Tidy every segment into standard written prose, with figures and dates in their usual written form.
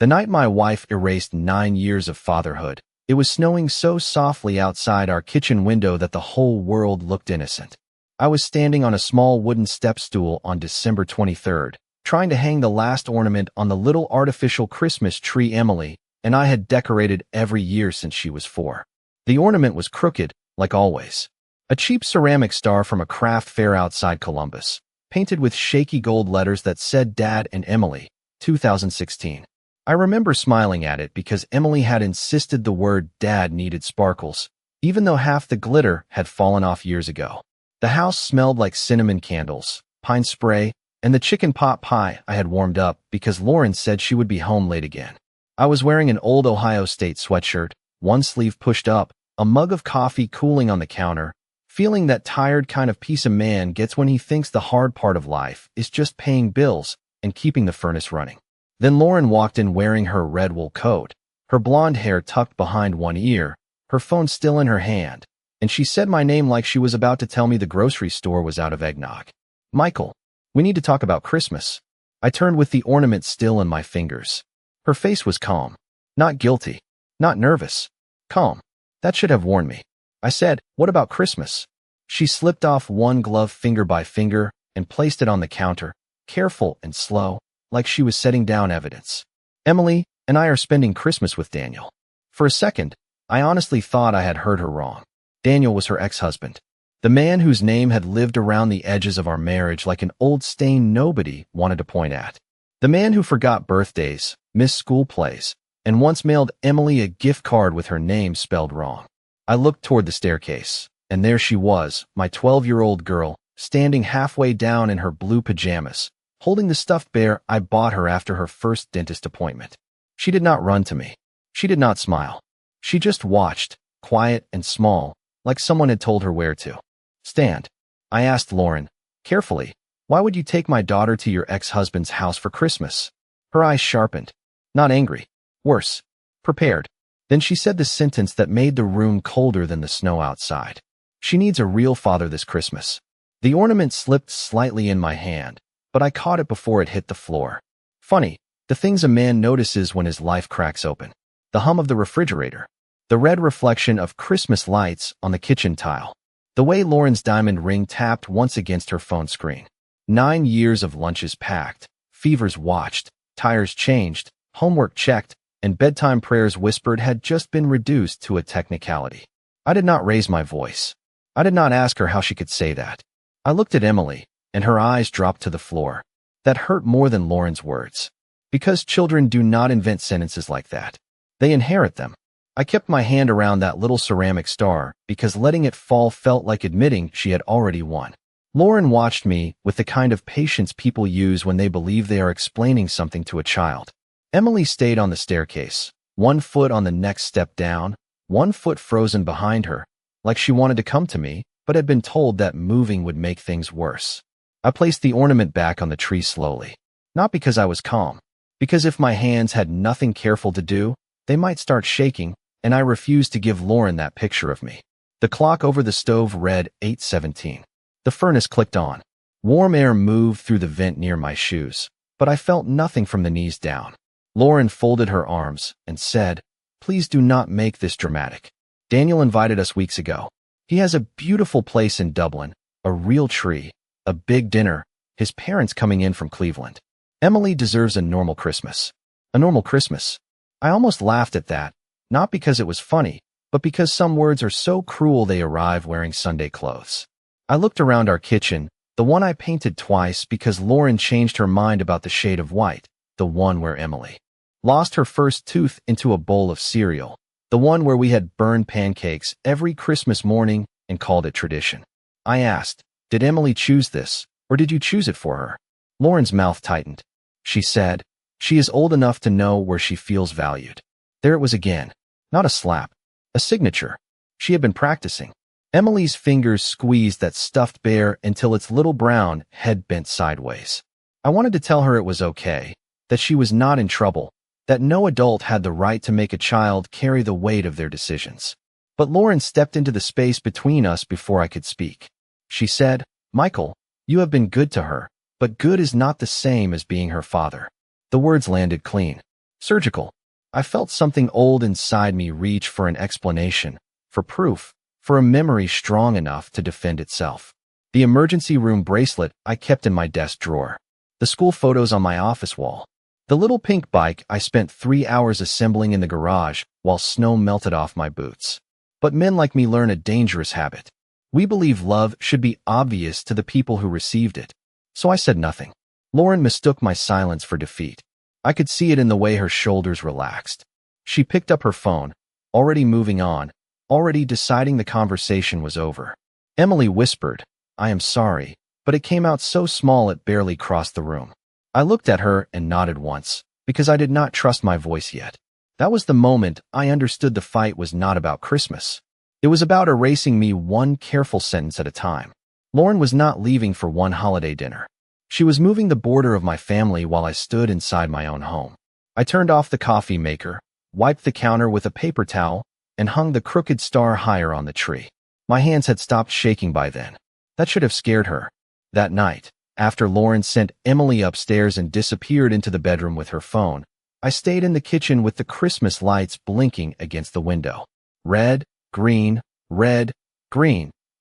The night my wife erased 9 years of fatherhood, it was snowing so softly outside our kitchen window that the whole world looked innocent. I was standing on a small wooden step stool on December 23rd, trying to hang the last ornament on the little artificial Christmas tree Emily and I had decorated every year since she was 4. The ornament was crooked, like always. A cheap ceramic star from a craft fair outside Columbus, painted with shaky gold letters that said Dad and Emily, 2016. I remember smiling at it because Emily had insisted the word Dad needed sparkles, even though half the glitter had fallen off years ago. The house smelled like cinnamon candles, pine spray, and the chicken pot pie I had warmed up because Lauren said she would be home late again. I was wearing an old Ohio State sweatshirt, one sleeve pushed up, a mug of coffee cooling on the counter, feeling that tired kind of peace a man gets when he thinks the hard part of life is just paying bills and keeping the furnace running. Then Lauren walked in wearing her red wool coat, her blonde hair tucked behind one ear, her phone still in her hand, and she said my name like she was about to tell me the grocery store was out of eggnog. Michael, we need to talk about Christmas. I turned with the ornament still in my fingers. Her face was calm. Not guilty. Not nervous. Calm. That should have warned me. I said, what about Christmas? She slipped off one glove finger by finger and placed it on the counter, careful and slow, like she was setting down evidence. Emily and I are spending Christmas with Daniel. For a second, I honestly thought I had heard her wrong. Daniel was her ex-husband, the man whose name had lived around the edges of our marriage like an old stain nobody wanted to point at. The man who forgot birthdays, missed school plays, and once mailed Emily a gift card with her name spelled wrong. I looked toward the staircase, and there she was, my 12-year-old girl, standing halfway down in her blue pajamas, holding the stuffed bear I bought her after her first dentist appointment. She did not run to me. She did not smile. She just watched, quiet and small, like someone had told her where to stand. I asked Lauren, carefully, why would you take my daughter to your ex-husband's house for Christmas? Her eyes sharpened. Not angry. Worse. Prepared. Then she said the sentence that made the room colder than the snow outside. She needs a real father this Christmas. The ornament slipped slightly in my hand, but I caught it before it hit the floor. Funny, the things a man notices when his life cracks open. The hum of the refrigerator. The red reflection of Christmas lights on the kitchen tile. The way Lauren's diamond ring tapped once against her phone screen. 9 years of lunches packed, fevers watched, tires changed, homework checked, and bedtime prayers whispered had just been reduced to a technicality. I did not raise my voice. I did not ask her how she could say that. I looked at Emily, and her eyes dropped to the floor. That hurt more than Lauren's words. Because children do not invent sentences like that. They inherit them. I kept my hand around that little ceramic star because letting it fall felt like admitting she had already won. Lauren watched me with the kind of patience people use when they believe they are explaining something to a child. Emily stayed on the staircase, one foot on the next step down, one foot frozen behind her, like she wanted to come to me, but had been told that moving would make things worse. I placed the ornament back on the tree slowly. Not because I was calm, because if my hands had nothing careful to do, they might start shaking, and I refused to give Lauren that picture of me. The clock over the stove read 8:17. The furnace clicked on. Warm air moved through the vent near my shoes, but I felt nothing from the knees down. Lauren folded her arms and said, please do not make this dramatic. Daniel invited us weeks ago. He has a beautiful place in Dublin, a real tree, a big dinner, his parents coming in from Cleveland. Emily deserves a normal Christmas. A normal Christmas. I almost laughed at that, not because it was funny, but because some words are so cruel they arrive wearing Sunday clothes. I looked around our kitchen, the one I painted twice because Lauren changed her mind about the shade of white, the one where Emily lost her first tooth into a bowl of cereal, the one where we had burned pancakes every Christmas morning and called it tradition. I asked, did Emily choose this, or did you choose it for her? Lauren's mouth tightened. She said, she is old enough to know where she feels valued. There it was again. Not a slap. A signature. She had been practicing. Emily's fingers squeezed that stuffed bear until its little brown head bent sideways. I wanted to tell her it was okay, that she was not in trouble, that no adult had the right to make a child carry the weight of their decisions. But Lauren stepped into the space between us before I could speak. She said, Michael, you have been good to her, but good is not the same as being her father. The words landed clean. Surgical. I felt something old inside me reach for an explanation, for proof, for a memory strong enough to defend itself. The emergency room bracelet I kept in my desk drawer. The school photos on my office wall. The little pink bike I spent 3 hours assembling in the garage while snow melted off my boots. But men like me learn a dangerous habit. We believe love should be obvious to the people who received it. So I said nothing. Lauren mistook my silence for defeat. I could see it in the way her shoulders relaxed. She picked up her phone, already moving on, already deciding the conversation was over. Emily whispered, "I am sorry," but it came out so small it barely crossed the room. I looked at her and nodded once, because I did not trust my voice yet. That was the moment I understood the fight was not about Christmas. It was about erasing me one careful sentence at a time. Lauren was not leaving for one holiday dinner. She was moving the border of my family while I stood inside my own home. I turned off the coffee maker, wiped the counter with a paper towel, and hung the crooked star higher on the tree. My hands had stopped shaking by then. That should have scared her. That night, after Lauren sent Emily upstairs and disappeared into the bedroom with her phone, I stayed in the kitchen with the Christmas lights blinking against the window. Red, green,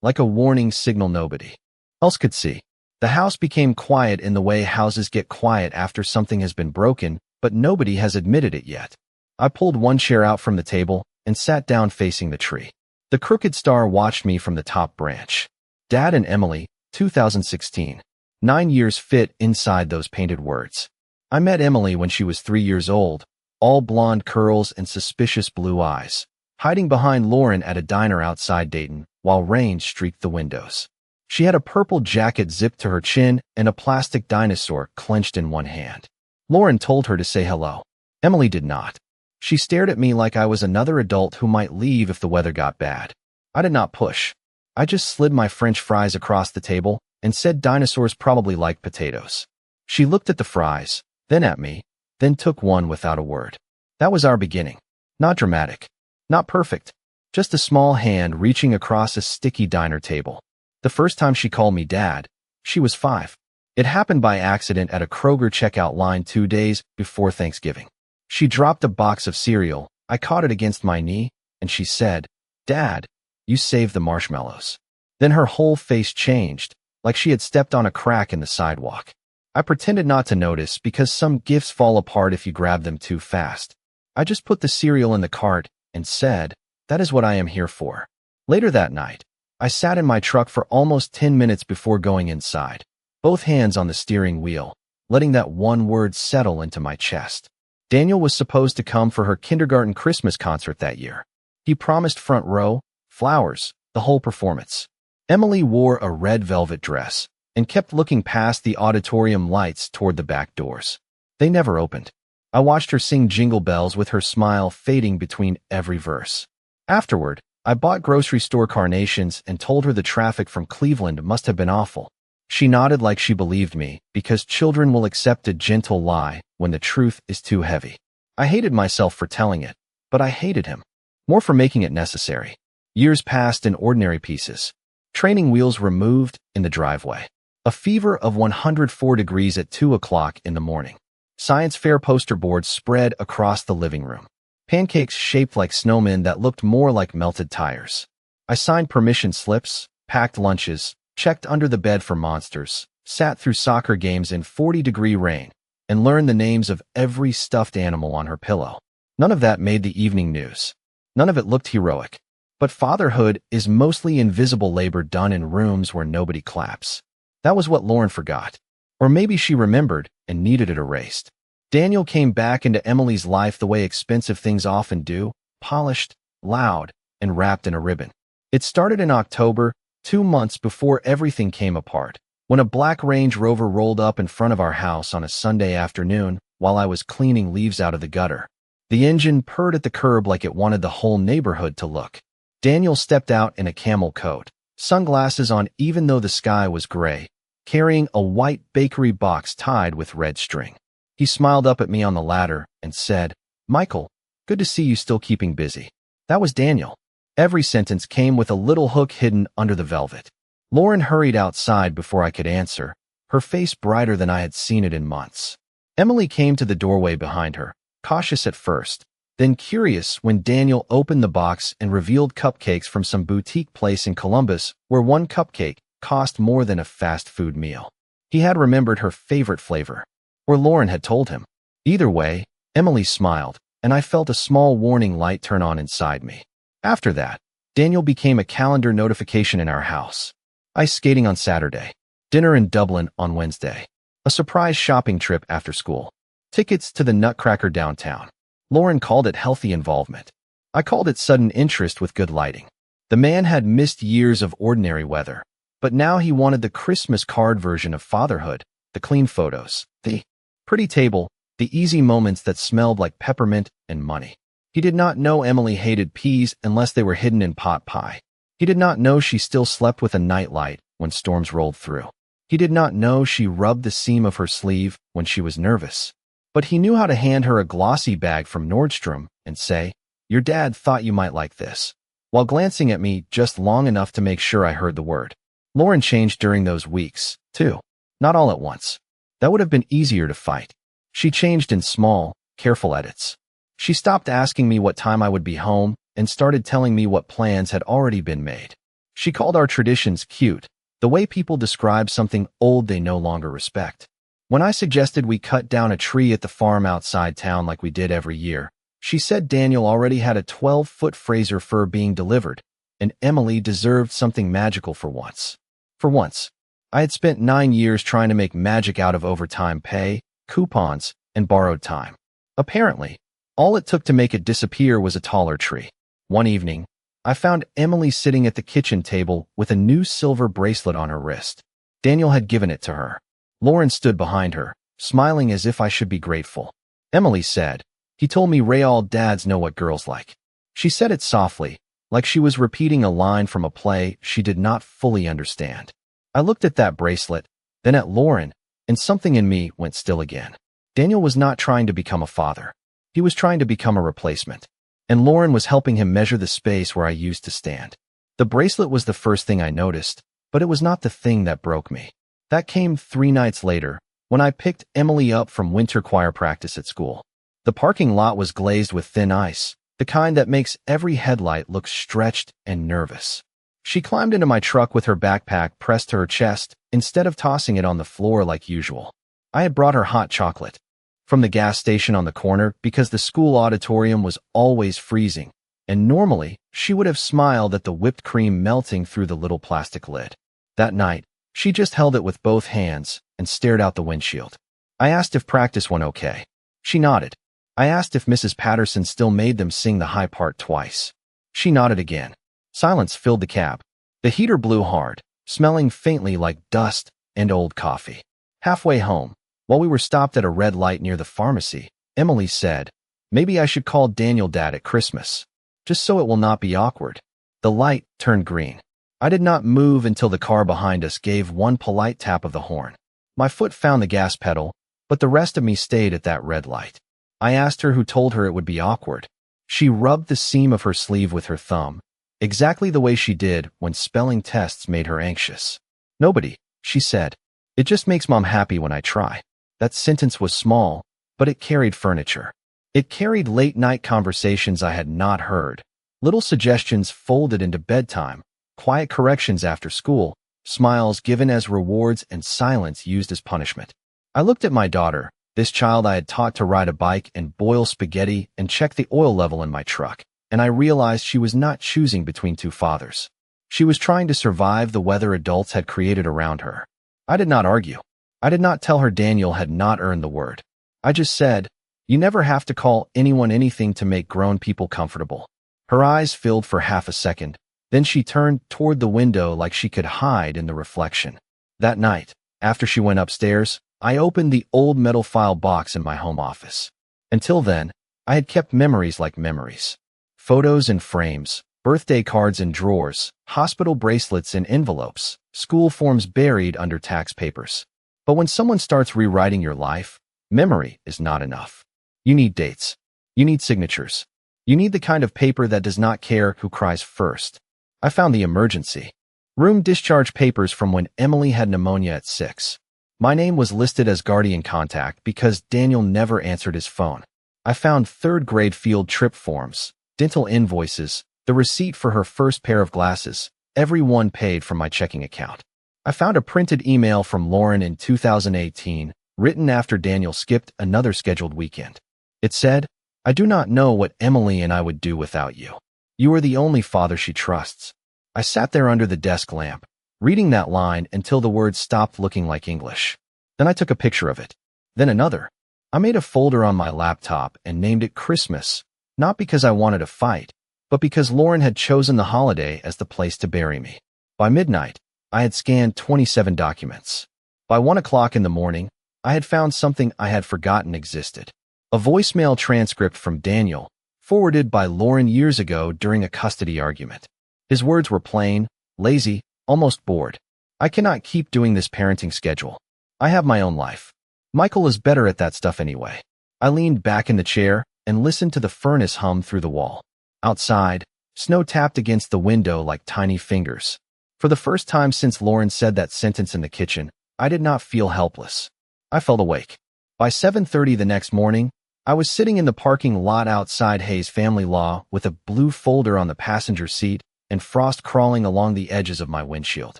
like a warning signal nobody else could see. The house became quiet in the way houses get quiet after something has been broken, but nobody has admitted it yet. I pulled one chair out from the table and sat down facing the tree. The crooked star watched me from the top branch. Dad and Emily, 2016. 9 years fit inside those painted words. I met Emily when she was 3 years old, all blonde curls and suspicious blue eyes, hiding behind Lauren at a diner outside Dayton while rain streaked the windows. She had a purple jacket zipped to her chin and a plastic dinosaur clenched in one hand. Lauren told her to say hello. Emily did not. She stared at me like I was another adult who might leave if the weather got bad. I did not push. I just slid my French fries across the table and said dinosaurs probably like potatoes. She looked at the fries, then at me, then took one without a word. That was our beginning. Not dramatic. Not perfect. Just a small hand reaching across a sticky diner table. The first time she called me Dad, she was 5. It happened by accident at a Kroger checkout line 2 days before Thanksgiving. She dropped a box of cereal, I caught it against my knee, and she said, "Dad, you saved the marshmallows." Then her whole face changed, like she had stepped on a crack in the sidewalk. I pretended not to notice because some gifts fall apart if you grab them too fast. I just put the cereal in the cart and said, "That is what I am here for." Later that night, I sat in my truck for almost 10 minutes before going inside, both hands on the steering wheel, letting that one word settle into my chest. Daniel was supposed to come for her kindergarten Christmas concert that year. He promised front row, flowers, the whole performance. Emily wore a red velvet dress and kept looking past the auditorium lights toward the back doors. They never opened. I watched her sing Jingle Bells with her smile fading between every verse. Afterward, I bought grocery store carnations and told her the traffic from Cleveland must have been awful. She nodded like she believed me, because children will accept a gentle lie when the truth is too heavy. I hated myself for telling it, but I hated him more for making it necessary. Years passed in ordinary pieces. Training wheels removed in the driveway. A fever of 104 degrees at 2 o'clock in the morning. Science fair poster boards spread across the living room. Pancakes shaped like snowmen that looked more like melted tires. I signed permission slips, packed lunches, checked under the bed for monsters, sat through soccer games in 40-degree rain, and learned the names of every stuffed animal on her pillow. None of that made the evening news. None of it looked heroic. But fatherhood is mostly invisible labor done in rooms where nobody claps. That was what Lauren forgot. Or maybe she remembered and needed it erased. Daniel came back into Emily's life the way expensive things often do, polished, loud, and wrapped in a ribbon. It started in October, 2 months before everything came apart, when a black Range Rover rolled up in front of our house on a Sunday afternoon while I was cleaning leaves out of the gutter. The engine purred at the curb like it wanted the whole neighborhood to look. Daniel stepped out in a camel coat, sunglasses on even though the sky was gray, carrying a white bakery box tied with red string. He smiled up at me on the ladder and said, "Michael, good to see you still keeping busy." That was Daniel. Every sentence came with a little hook hidden under the velvet. Lauren hurried outside before I could answer, her face brighter than I had seen it in months. Emily came to the doorway behind her, cautious at first, then curious when Daniel opened the box and revealed cupcakes from some boutique place in Columbus where one cupcake cost more than a fast food meal. He had remembered her favorite flavor, or Lauren had told him. Either way, Emily smiled, and I felt a small warning light turn on inside me. After that, Daniel became a calendar notification in our house. Ice skating on Saturday, dinner in Dublin on Wednesday, a surprise shopping trip after school, tickets to the Nutcracker downtown. Lauren called it healthy involvement. I called it sudden interest with good lighting. The man had missed years of ordinary weather, but now he wanted the Christmas card version of fatherhood, the clean photos, the pretty table, the easy moments that smelled like peppermint and money. He did not know Emily hated peas unless they were hidden in pot pie. He did not know she still slept with a nightlight when storms rolled through. He did not know she rubbed the seam of her sleeve when she was nervous. But he knew how to hand her a glossy bag from Nordstrom and say, "Your dad thought you might like this," while glancing at me just long enough to make sure I heard the word. Lauren changed during those weeks, too. Not all at once. That would have been easier to fight. She changed in small, careful edits. She stopped asking me what time I would be home and started telling me what plans had already been made. She called our traditions cute, the way people describe something old they no longer respect. When I suggested we cut down a tree at the farm outside town like we did every year, she said Daniel already had a 12-foot Fraser fir being delivered, and Emily deserved something magical for once. For once, I had spent 9 years trying to make magic out of overtime pay, coupons, and borrowed time. Apparently, all it took to make it disappear was a taller tree. One evening, I found Emily sitting at the kitchen table with a new silver bracelet on her wrist. Daniel had given it to her. Lauren stood behind her, smiling as if I should be grateful. Emily said, "He told me all dads know what girls like." She said it softly, like she was repeating a line from a play she did not fully understand. I looked at that bracelet, then at Lauren, and something in me went still again. Daniel was not trying to become a father. He was trying to become a replacement. And Lauren was helping him measure the space where I used to stand. The bracelet was the first thing I noticed, but it was not the thing that broke me. That came 3 nights later, when I picked Emily up from winter choir practice at school. The parking lot was glazed with thin ice, the kind that makes every headlight look stretched and nervous. She climbed into my truck with her backpack pressed to her chest instead of tossing it on the floor like usual. I had brought her hot chocolate from the gas station on the corner because the school auditorium was always freezing, and normally she would have smiled at the whipped cream melting through the little plastic lid. That night, she just held it with both hands and stared out the windshield. I asked if practice went okay. She nodded. I asked if Mrs. Patterson still made them sing the high part twice. She nodded again. Silence filled the cab. The heater blew hard, smelling faintly like dust and old coffee. Halfway home, while we were stopped at a red light near the pharmacy, Emily said, "Maybe I should call Daniel Dad at Christmas, just so it will not be awkward." The light turned green. I did not move until the car behind us gave one polite tap of the horn. My foot found the gas pedal, but the rest of me stayed at that red light. I asked her who told her it would be awkward. She rubbed the seam of her sleeve with her thumb, exactly the way she did when spelling tests made her anxious. "Nobody," she said. "It just makes Mom happy when I try." That sentence was small, but it carried furniture. It carried late-night conversations I had not heard, little suggestions folded into bedtime, quiet corrections after school, smiles given as rewards, and silence used as punishment. I looked at my daughter, this child I had taught to ride a bike and boil spaghetti and check the oil level in my truck, and I realized she was not choosing between 2 fathers. She was trying to survive the weather adults had created around her. I did not argue. I did not tell her Daniel had not earned the word. I just said, "You never have to call anyone anything to make grown people comfortable." Her eyes filled for half a second. Then she turned toward the window like she could hide in the reflection. That night, after she went upstairs, I opened the old metal file box in my home office. Until then, I had kept memories like memories. Photos in frames, birthday cards in drawers, hospital bracelets in envelopes, school forms buried under tax papers. But when someone starts rewriting your life, memory is not enough. You need dates. You need signatures. You need the kind of paper that does not care who cries first. I found the emergency room discharge papers from when Emily had pneumonia at 6. My name was listed as guardian contact because Daniel never answered his phone. I found third-grade field trip forms, dental invoices, the receipt for her first pair of glasses, every one paid from my checking account. I found a printed email from Lauren in 2018, written after Daniel skipped another scheduled weekend. It said, "I do not know what Emily and I would do without you. You are the only father she trusts." I sat there under the desk lamp, reading that line until the words stopped looking like English. Then I took a picture of it. Then another. I made a folder on my laptop and named it Christmas, not because I wanted to fight, but because Lauren had chosen the holiday as the place to bury me. By midnight, I had scanned 27 documents. By 1 o'clock in the morning, I had found something I had forgotten existed. A voicemail transcript from Daniel, forwarded by Lauren years ago during a custody argument. His words were plain, lazy, almost bored. "I cannot keep doing this parenting schedule. I have my own life. Michael is better at that stuff anyway." I leaned back in the chair and listened to the furnace hum through the wall. Outside, snow tapped against the window like tiny fingers. For the first time since Lauren said that sentence in the kitchen, I did not feel helpless. I felt awake. By 7:30 the next morning, I was sitting in the parking lot outside Hayes Family Law with a blue folder on the passenger seat and frost crawling along the edges of my windshield.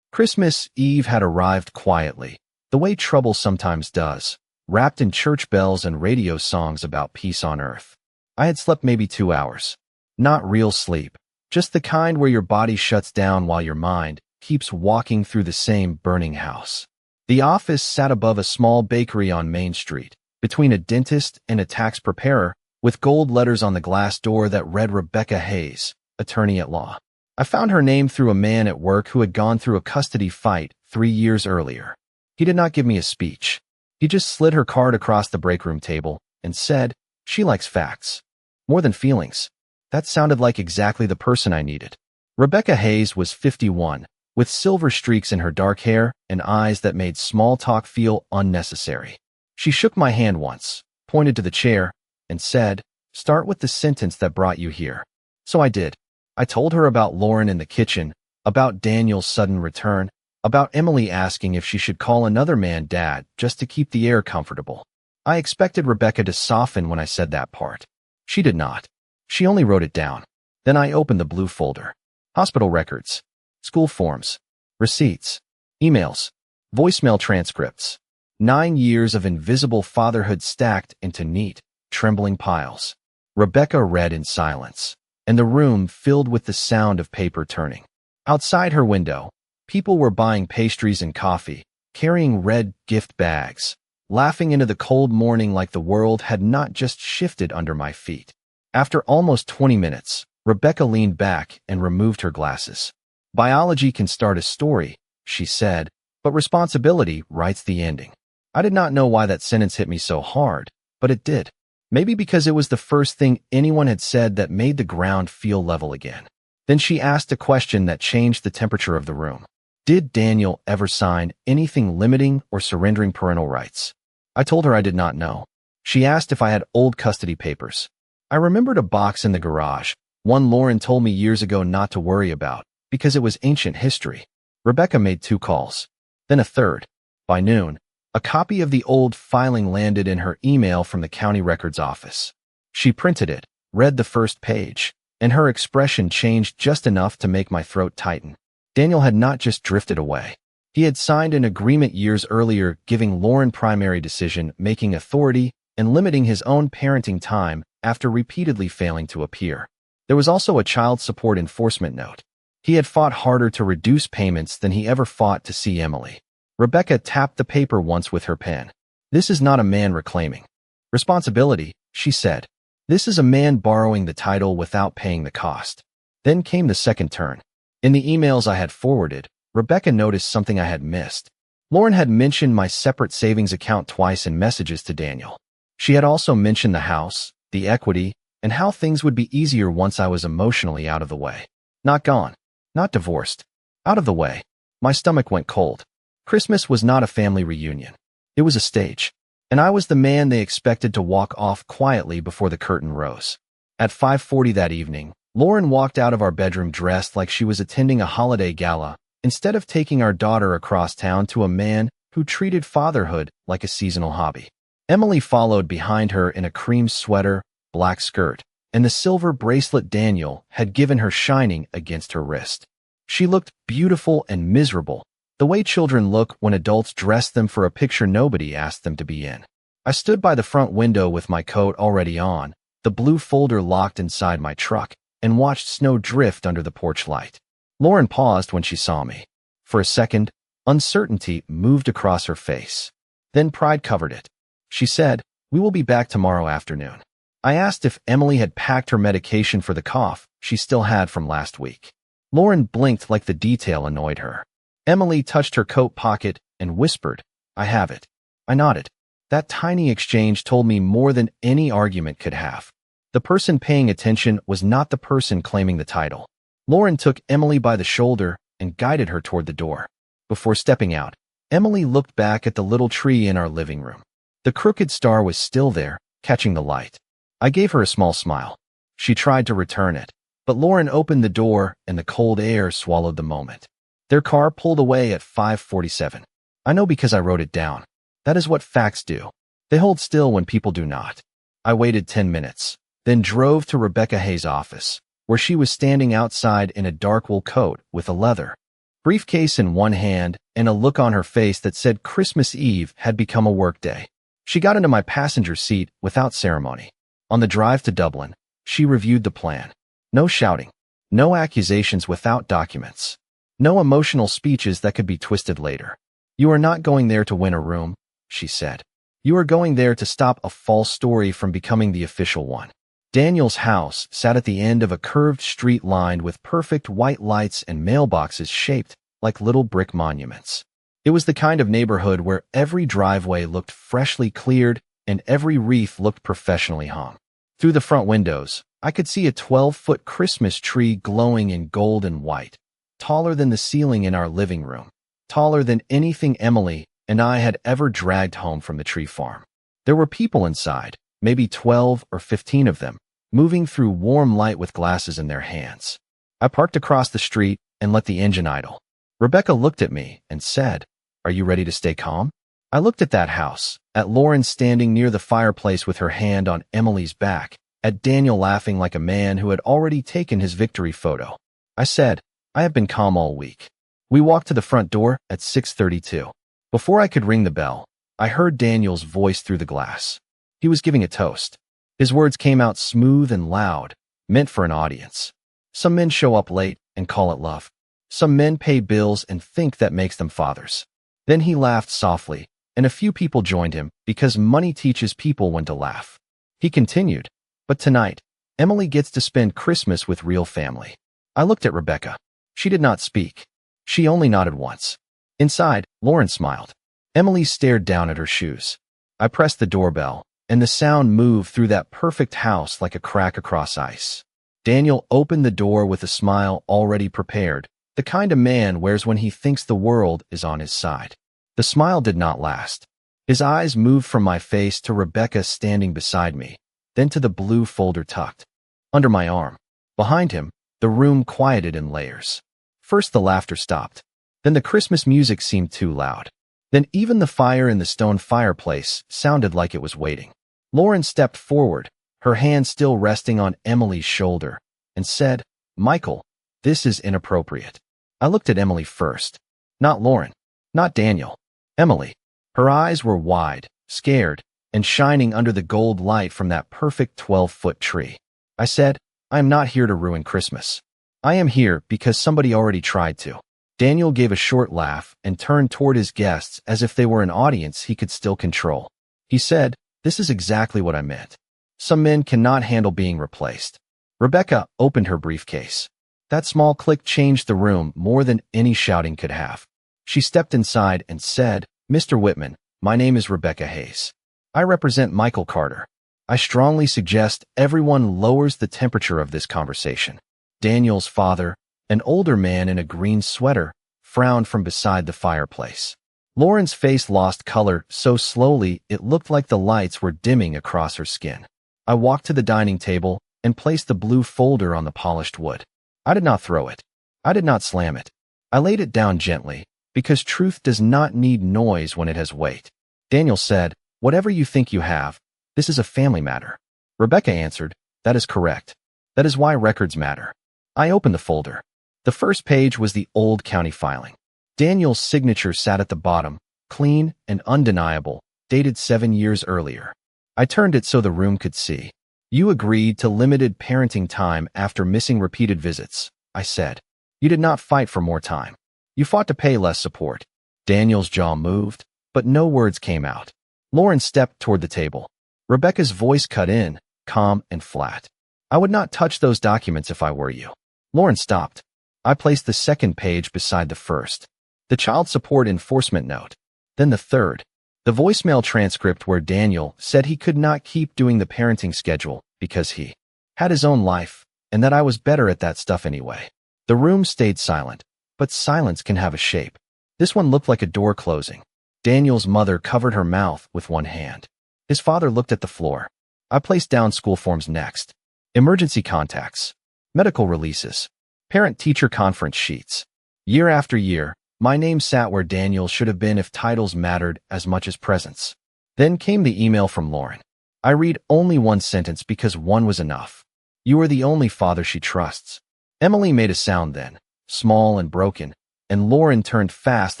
Christmas Eve had arrived quietly, the way trouble sometimes does, wrapped in church bells and radio songs about peace on earth. I had slept maybe 2 hours. Not real sleep, just the kind where your body shuts down while your mind keeps walking through the same burning house. The office sat above a small bakery on Main Street, between a dentist and a tax preparer, with gold letters on the glass door that read Rebecca Hayes, attorney at law. I found her name through a man at work who had gone through a custody fight 3 years earlier. He did not give me a speech. He just slid her card across the break room table and said, "She likes facts more than feelings." That sounded like exactly the person I needed. Rebecca Hayes was 51, with silver streaks in her dark hair and eyes that made small talk feel unnecessary. She shook my hand once, pointed to the chair, and said, "Start with the sentence that brought you here." So I did. I told her about Lauren in the kitchen, about Daniel's sudden return, about Emily asking if she should call another man dad just to keep the air comfortable. I expected Rebecca to soften when I said that part. She did not. She only wrote it down. Then I opened the blue folder. Hospital records, school forms, receipts, emails, voicemail transcripts. 9 years of invisible fatherhood stacked into neat, trembling piles. Rebecca read in silence, and the room filled with the sound of paper turning. Outside her window, people were buying pastries and coffee, carrying red gift bags, laughing into the cold morning like the world had not just shifted under my feet. After almost 20 minutes, Rebecca leaned back and removed her glasses. "Biology can start a story," she said, "but responsibility writes the ending." I did not know why that sentence hit me so hard, but it did. Maybe because it was the first thing anyone had said that made the ground feel level again. Then she asked a question that changed the temperature of the room. Did Daniel ever sign anything limiting or surrendering parental rights? I told her I did not know. She asked if I had old custody papers. I remembered a box in the garage, one Lauren told me years ago not to worry about, because it was ancient history. Rebecca made 2 calls, then a third. By noon, a copy of the old filing landed in her email from the county records office. She printed it, read the first page, and her expression changed just enough to make my throat tighten. Daniel had not just drifted away. He had signed an agreement years earlier giving Lauren primary decision-making authority and limiting his own parenting time after repeatedly failing to appear. There was also a child support enforcement note. He had fought harder to reduce payments than he ever fought to see Emily. Rebecca tapped the paper once with her pen. "This is not a man reclaiming responsibility," she said. "This is a man borrowing the title without paying the cost." Then came the second turn. In the emails I had forwarded, Rebecca noticed something I had missed. Lauren had mentioned my separate savings account twice in messages to Daniel. She had also mentioned the house, the equity, and how things would be easier once I was emotionally out of the way. Not gone. Not divorced. Out of the way. My stomach went cold. Christmas was not a family reunion. It was a stage. And I was the man they expected to walk off quietly before the curtain rose. At 5:40 that evening, Lauren walked out of our bedroom dressed like she was attending a holiday gala, instead of taking our daughter across town to a man who treated fatherhood like a seasonal hobby. Emily followed behind her in a cream sweater, black skirt, and the silver bracelet Daniel had given her shining against her wrist. She looked beautiful and miserable, the way children look when adults dress them for a picture nobody asked them to be in. I stood by the front window with my coat already on, the blue folder locked inside my truck, and watched snow drift under the porch light. Lauren paused when she saw me. For a second, uncertainty moved across her face. Then pride covered it. She said, "We will be back tomorrow afternoon." I asked if Emily had packed her medication for the cough she still had from last week. Lauren blinked like the detail annoyed her. Emily touched her coat pocket and whispered, "I have it." I nodded. That tiny exchange told me more than any argument could have. The person paying attention was not the person claiming the title. Lauren took Emily by the shoulder and guided her toward the door. Before stepping out, Emily looked back at the little tree in our living room. The crooked star was still there, catching the light. I gave her a small smile. She tried to return it, but Lauren opened the door and the cold air swallowed the moment. Their car pulled away at 5:47. I know because I wrote it down. That is what facts do. They hold still when people do not. I waited 10 minutes, then drove to Rebecca Hayes' office, where she was standing outside in a dark wool coat with a leather briefcase in one hand and a look on her face that said Christmas Eve had become a workday. She got into my passenger seat without ceremony. On the drive to Dublin, she reviewed the plan. No shouting, no accusations without documents, no emotional speeches that could be twisted later. "You are not going there to win a room," she said. "You are going there to stop a false story from becoming the official one." Daniel's house sat at the end of a curved street lined with perfect white lights and mailboxes shaped like little brick monuments. It was the kind of neighborhood where every driveway looked freshly cleared and every wreath looked professionally hung. Through the front windows, I could see a 12-foot Christmas tree glowing in gold and white, taller than the ceiling in our living room, taller than anything Emily and I had ever dragged home from the tree farm. There were people inside, maybe 12 or 15 of them, moving through warm light with glasses in their hands. I parked across the street and let the engine idle. Rebecca looked at me and said, "Are you ready to stay calm?" I looked at that house, at Lauren standing near the fireplace with her hand on Emily's back, at Daniel laughing like a man who had already taken his victory photo. I said, "I have been calm all week." We walked to the front door at 6:32. Before I could ring the bell, I heard Daniel's voice through the glass. He was giving a toast. His words came out smooth and loud, meant for an audience. Some men show up late and call it love. Some men pay bills and think that makes them fathers. Then he laughed softly, and a few people joined him because money teaches people when to laugh. He continued, "But tonight, Emily gets to spend Christmas with real family." I looked at Rebecca. She did not speak. She only nodded once. Inside, Lauren smiled. Emily stared down at her shoes. I pressed the doorbell, and the sound moved through that perfect house like a crack across ice. Daniel opened the door with a smile already prepared, the kind a man wears when he thinks the world is on his side. The smile did not last. His eyes moved from my face to Rebecca standing beside me, then to the blue folder tucked under my arm. Behind him, the room quieted in layers. First the laughter stopped. Then the Christmas music seemed too loud. Then even the fire in the stone fireplace sounded like it was waiting. Lauren stepped forward, her hand still resting on Emily's shoulder, and said, "Michael, this is inappropriate." I looked at Emily first. Not Lauren. Not Daniel. Emily. Her eyes were wide, scared, and shining under the gold light from that perfect 12-foot tree. I said, "I am not here to ruin Christmas. I am here because somebody already tried to." Daniel gave a short laugh and turned toward his guests as if they were an audience he could still control. He said, "This is exactly what I meant. Some men cannot handle being replaced." Rebecca opened her briefcase. That small click changed the room more than any shouting could have. She stepped inside and said, "Mr. Whitman, my name is Rebecca Hayes. I represent Michael Carter. I strongly suggest everyone lowers the temperature of this conversation." Daniel's father, an older man in a green sweater, frowned from beside the fireplace. Lauren's face lost color so slowly it looked like the lights were dimming across her skin. I walked to the dining table and placed the blue folder on the polished wood. I did not throw it. I did not slam it. I laid it down gently, because truth does not need noise when it has weight. Daniel said, Whatever you think you have, this is a family matter. Rebecca answered, that is correct. That is why records matter. I opened the folder. The first page was the old county filing. Daniel's signature sat at the bottom, clean and undeniable, dated 7 years earlier. I turned it so the room could see. You agreed to limited parenting time after missing repeated visits, I said. You did not fight for more time. You fought to pay less support. Daniel's jaw moved, but no words came out. Lauren stepped toward the table. Rebecca's voice cut in, calm and flat. I would not touch those documents if I were you. Lauren stopped. I placed the second page beside the first. The child support enforcement note. Then the third. The voicemail transcript where Daniel said he could not keep doing the parenting schedule because he had his own life and that I was better at that stuff anyway. The room stayed silent, but silence can have a shape. This one looked like a door closing. Daniel's mother covered her mouth with one hand. His father looked at the floor. I placed down school forms next. Emergency contacts. Medical releases. Parent-teacher conference sheets. Year after year, my name sat where Daniel should have been if titles mattered as much as presence. Then came the email from Lauren. I read only one sentence because one was enough. You are the only father she trusts. Emily made a sound then, small and broken, and Lauren turned fast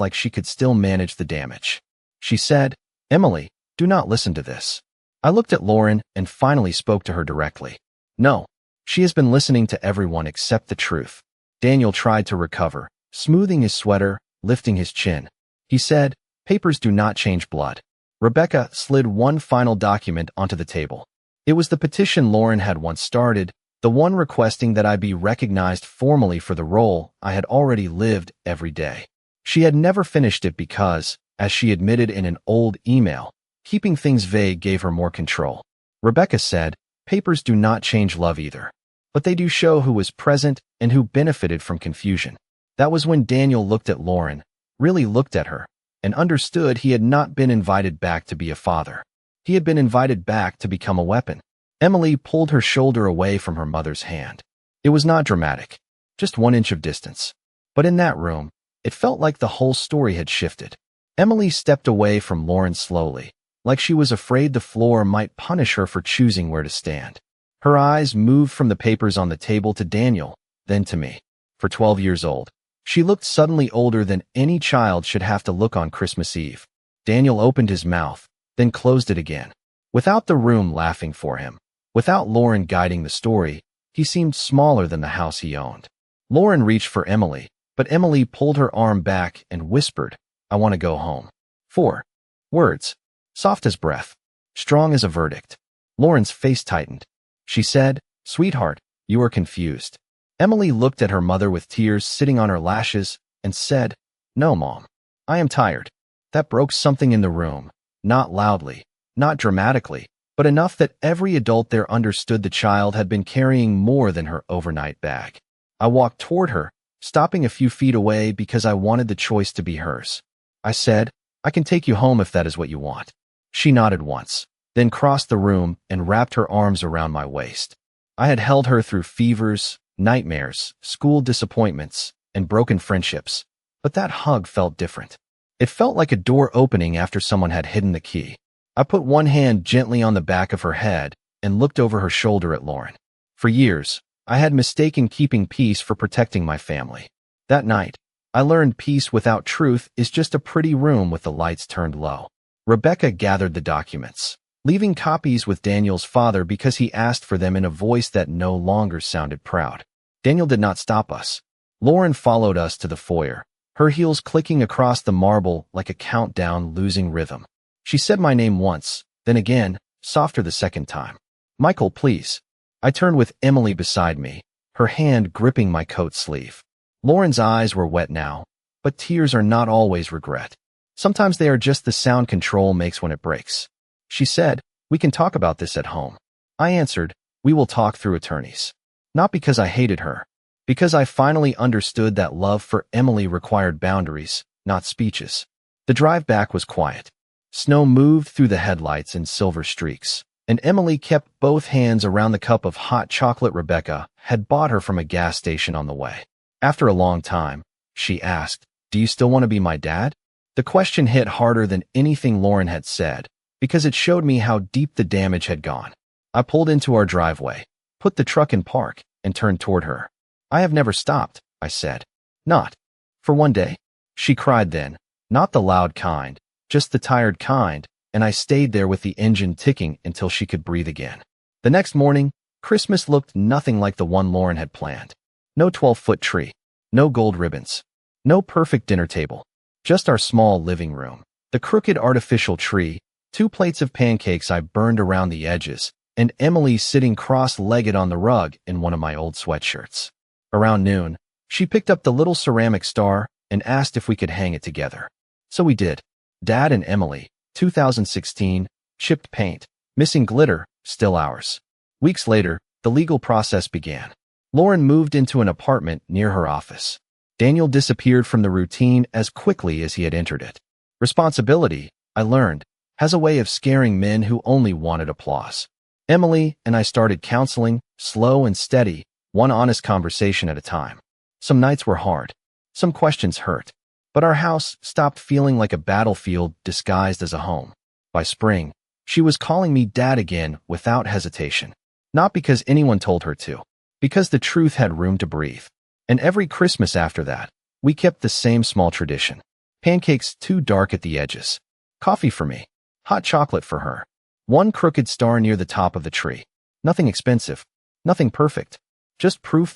like she could still manage the damage. She said, Emily, do not listen to this. I looked at Lauren and finally spoke to her directly. No, she has been listening to everyone except the truth. Daniel tried to recover, smoothing his sweater, lifting his chin. He said, papers do not change blood. Rebecca slid one final document onto the table. It was the petition Lauren had once started, the one requesting that I be recognized formally for the role I had already lived every day. She had never finished it because, as she admitted in an old email, keeping things vague gave her more control. Rebecca said, papers do not change love either, but they do show who was present and who benefited from confusion. That was when Daniel looked at Lauren, really looked at her, and understood he had not been invited back to be a father. He had been invited back to become a weapon. Emily pulled her shoulder away from her mother's hand. It was not dramatic, just 1 inch of distance. But in that room, it felt like the whole story had shifted. Emily stepped away from Lauren slowly, like she was afraid the floor might punish her for choosing where to stand. Her eyes moved from the papers on the table to Daniel, then to me. For 12 years old, she looked suddenly older than any child should have to look on Christmas Eve. Daniel opened his mouth, then closed it again. Without the room laughing for him, without Lauren guiding the story, he seemed smaller than the house he owned. Lauren reached for Emily, but Emily pulled her arm back and whispered, I want to go home. 4 words, soft as breath, strong as a verdict. Lauren's face tightened. She said, Sweetheart, you are confused. Emily looked at her mother with tears sitting on her lashes and said, No, Mom. I am tired. That broke something in the room, not loudly, not dramatically, but enough that every adult there understood the child had been carrying more than her overnight bag. I walked toward her, stopping a few feet away because I wanted the choice to be hers. I said, I can take you home if that is what you want. She nodded once, then crossed the room and wrapped her arms around my waist. I had held her through fevers, nightmares, school disappointments, and broken friendships, but that hug felt different. It felt like a door opening after someone had hidden the key. I put one hand gently on the back of her head and looked over her shoulder at Lauren. For years, I had mistaken keeping peace for protecting my family. That night, I learned peace without truth is just a pretty room with the lights turned low. Rebecca gathered the documents, leaving copies with Daniel's father because he asked for them in a voice that no longer sounded proud. Daniel did not stop us. Lauren followed us to the foyer, her heels clicking across the marble like a countdown losing rhythm. She said my name once, then again, softer the second time. Michael, please. I turned with Emily beside me, her hand gripping my coat sleeve. Lauren's eyes were wet now, but tears are not always regret. Sometimes they are just the sound control makes when it breaks. She said, we can talk about this at home. I answered, we will talk through attorneys. Not because I hated her, because I finally understood that love for Emily required boundaries, not speeches. The drive back was quiet. Snow moved through the headlights in silver streaks, and Emily kept both hands around the cup of hot chocolate Rebecca had bought her from a gas station on the way. After a long time, she asked, do you still want to be my dad? The question hit harder than anything Lauren had said, because it showed me how deep the damage had gone. I pulled into our driveway, put the truck in park, and turned toward her. "I have never stopped," I said. "Not for one day." She cried then, not the loud kind, just the tired kind, and I stayed there with the engine ticking until she could breathe again. The next morning, Christmas looked nothing like the one Lauren had planned. No 12-foot tree, no gold ribbons, no perfect dinner table, just our small living room. The crooked artificial tree, 2 plates of pancakes I burned around the edges, and Emily sitting cross-legged on the rug in one of my old sweatshirts. Around noon, she picked up the little ceramic star and asked if we could hang it together. So we did. Dad and Emily, 2016, chipped paint, missing glitter, still ours. Weeks later, the legal process began. Lauren moved into an apartment near her office. Daniel disappeared from the routine as quickly as he had entered it. Responsibility, I learned, has a way of scaring men who only wanted applause. Emily and I started counseling, slow and steady, one honest conversation at a time. Some nights were hard. Some questions hurt. But our house stopped feeling like a battlefield disguised as a home. By spring, she was calling me Dad again without hesitation. Not because anyone told her to, because the truth had room to breathe. And every Christmas after that, we kept the same small tradition. Pancakes too dark at the edges. Coffee for me. Hot chocolate for her. One crooked star near the top of the tree. Nothing expensive. Nothing perfect. Just proof